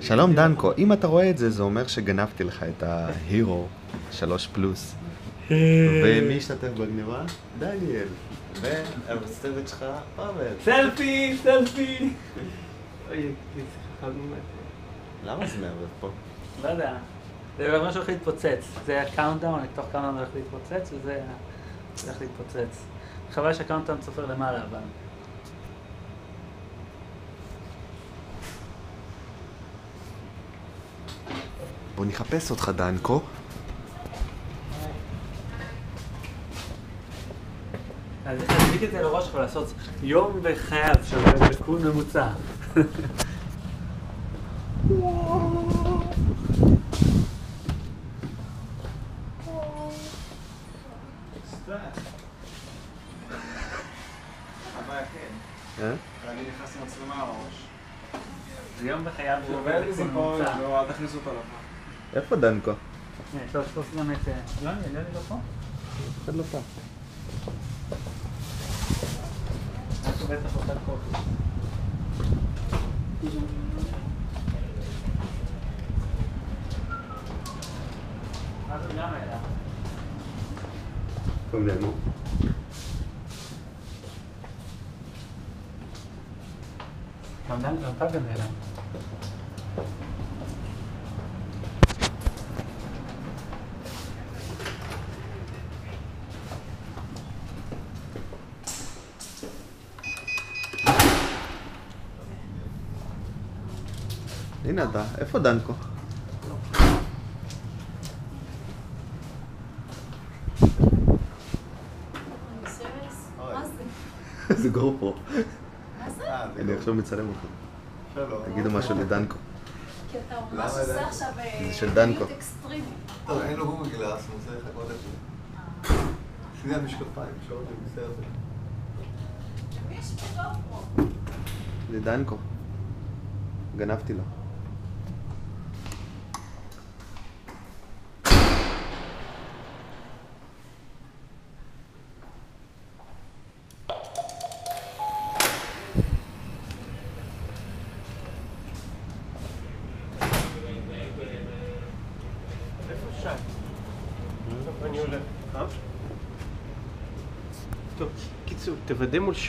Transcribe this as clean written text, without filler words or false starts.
שלום דנקו, אם אתה רואה את זה, זה אומר שגנבתי לך את ההירו 3 פלוס. ומי השתתף בגניבה? דניאל. והצוות שלך, פאבל. סלפי! סלפי! אוי, למה זה מערב פה? לא יודע. זה אומר שהולך להתפוצץ. זה הקאונטדאון, לתוך קאונטדאון הולך להתפוצץ, וזה הולך להתפוצץ. חבל שהקאונטדאון צופר למעלה, אבל... בוא נחפש אותך דנקו. אז תדביק את זה לראש שלך לעשות יום בחייו של רקון ממוצע. אני נכנס למצלמה על הראש. זה יום בחייו של הוא עובד רקון פה, ממוצע. לא, אל תכניסו אותו לבא. איפה דנקו? טוב, שתוס גם את... לא, אני לא פה. אחד לא פה. אנחנו בטח אותה קופי. מה זה גם היה? קוראים להם. גם אתה גם היה. הנה אתה, איפה דנקו? זה גרופו. מה זה? אני עכשיו מצלם אותך. שלום. תגידו משהו לדנקו. כי אתה ממש עושה עכשיו זה של דנקו. מיוט אקסטרימי. טוב, אין לו גוגל גלאס, הוא רוצה לחכות את זה. שני המשקפיים, שעות זה בסדר. מי יש פה? זה דנקו. גנבתי לו. איפה שי? טוב, אני הולך. טוב, קיצור, תוודא מול שי.